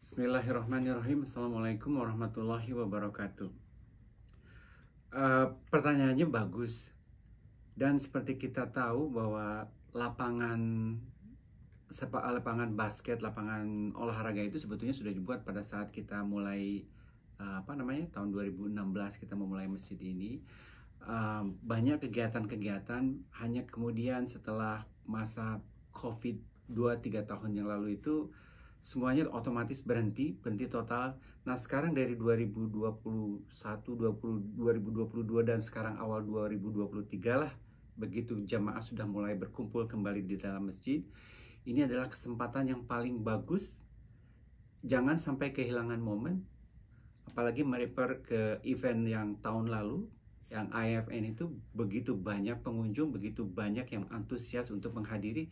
Bismillahirrahmanirrahim. Assalamualaikum warahmatullahi wabarakatuh. Pertanyaannya bagus. Dan seperti kita tahu bahwa lapangan basket, lapangan olahraga itu sebetulnya sudah dibuat pada saat kita mulai tahun 2016 kita memulai masjid ini. Banyak kegiatan-kegiatan, hanya kemudian setelah masa COVID 2-3 tahun yang lalu itu semuanya otomatis berhenti total. Nah, sekarang dari 2021, 2022 dan sekarang awal 2023 lah, begitu jamaah sudah mulai berkumpul kembali di dalam masjid. Ini adalah kesempatan yang paling bagus. Jangan sampai kehilangan momen, apalagi merefer ke event yang tahun lalu, yang IFN itu begitu banyak pengunjung, begitu banyak yang antusias untuk menghadiri.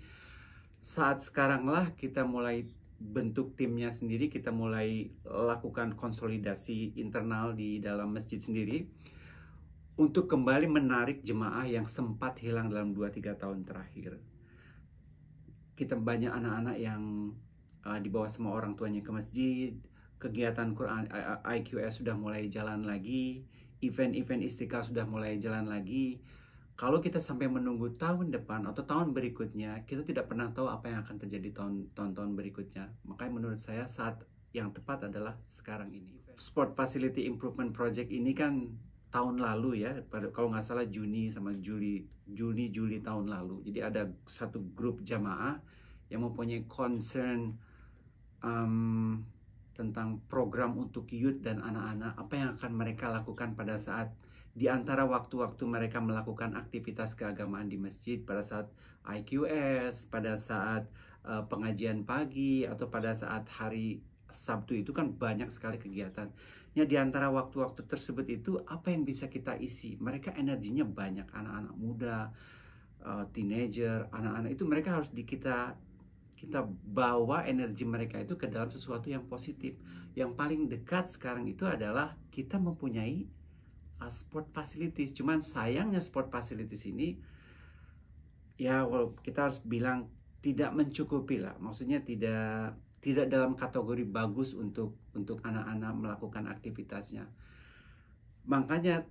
Saat sekaranglah kita mulai bentuk timnya sendiri, kita mulai lakukan konsolidasi internal di dalam masjid sendiri untuk kembali menarik jemaah yang sempat hilang dalam 2-3 tahun terakhir. Kita banyak anak-anak yang dibawa sama orang tuanya ke masjid, kegiatan Quran IQS sudah mulai jalan lagi, event-event Istiqlal sudah mulai jalan lagi. Kalau kita sampai menunggu tahun depan atau tahun berikutnya, kita tidak pernah tahu apa yang akan terjadi tahun-tahun berikutnya. Makanya menurut saya saat yang tepat adalah sekarang ini. Sport Facility Improvement Project ini kan tahun lalu ya, kalau nggak salah Juni Juli tahun lalu. Jadi ada satu grup jamaah yang mempunyai concern tentang program untuk youth dan anak-anak, apa yang akan mereka lakukan pada saat di antara waktu-waktu mereka melakukan aktivitas keagamaan di masjid, pada saat IQS, pada saat pengajian pagi, atau pada saat hari Sabtu itu kan banyak sekali kegiatan. Ya, di antara waktu-waktu tersebut itu apa yang bisa kita isi? Mereka energinya banyak, anak-anak muda, teenager, anak-anak itu mereka harus kita bawa energi mereka itu ke dalam sesuatu yang positif. Yang paling dekat sekarang itu adalah kita mempunyai sport facilities. Cuman sayangnya sport facilities ini ya, kalau kita harus bilang tidak mencukupi lah. Maksudnya tidak dalam kategori bagus untuk anak-anak melakukan aktivitasnya. Makanya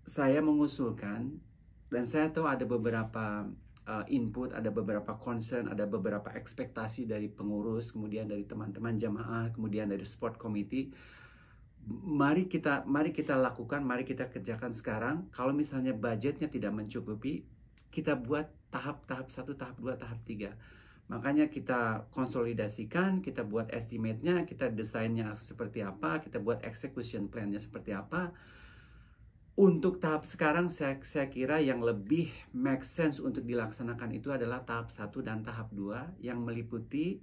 saya mengusulkan, dan saya tahu ada beberapa input, ada beberapa concern, ada beberapa ekspektasi dari pengurus, kemudian dari teman-teman jamaah, kemudian dari sport committee. Mari kita lakukan, mari kita kerjakan sekarang. Kalau misalnya budgetnya tidak mencukupi, kita buat tahap 1, tahap 2, tahap 3. Makanya kita konsolidasikan, kita buat estimate-nya, kita desainnya seperti apa, kita buat execution plan-nya seperti apa. Untuk tahap sekarang saya kira yang lebih make sense untuk dilaksanakan itu adalah tahap 1 dan tahap 2 yang meliputi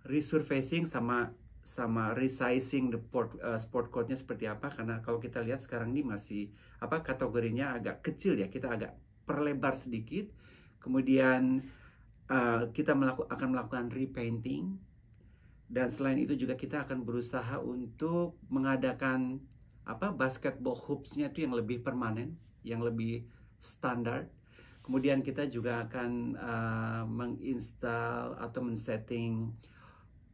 resurfacing sama resizing sport courtnya seperti apa. Karena kalau kita lihat sekarang ini masih kategorinya agak kecil ya, kita agak perlebar sedikit. Kemudian kita akan melakukan repainting, dan selain itu juga kita akan berusaha untuk mengadakan basketball hoopsnya itu yang lebih permanen, yang lebih standar. Kemudian kita juga akan menginstal atau men-setting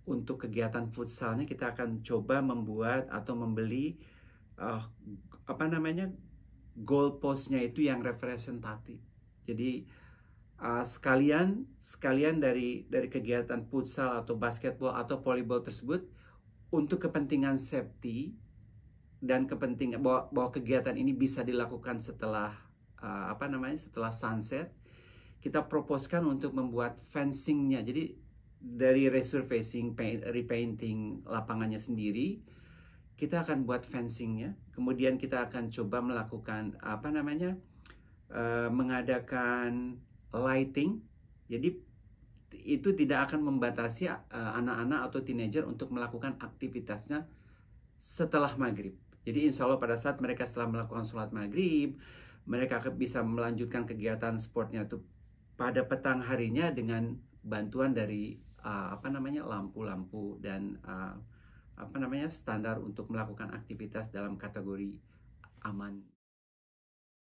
untuk kegiatan futsalnya. Kita akan coba membuat atau membeli goal postnya itu yang representatif. Jadi sekalian dari kegiatan futsal atau basketball atau volleyball tersebut untuk kepentingan safety dan kepentingan bahwa kegiatan ini bisa dilakukan setelah setelah sunset, kita proposkan untuk membuat fencingnya. Jadi dari resurfacing, repainting lapangannya sendiri, kita akan buat fencingnya. Kemudian kita akan coba melakukan mengadakan lighting. Jadi itu tidak akan membatasi anak-anak atau teenager untuk melakukan aktivitasnya setelah maghrib. Jadi insya Allah pada saat mereka setelah melakukan sholat maghrib, mereka bisa melanjutkan kegiatan sportnya itu pada petang harinya dengan bantuan dari lampu-lampu dan standar untuk melakukan aktivitas dalam kategori aman.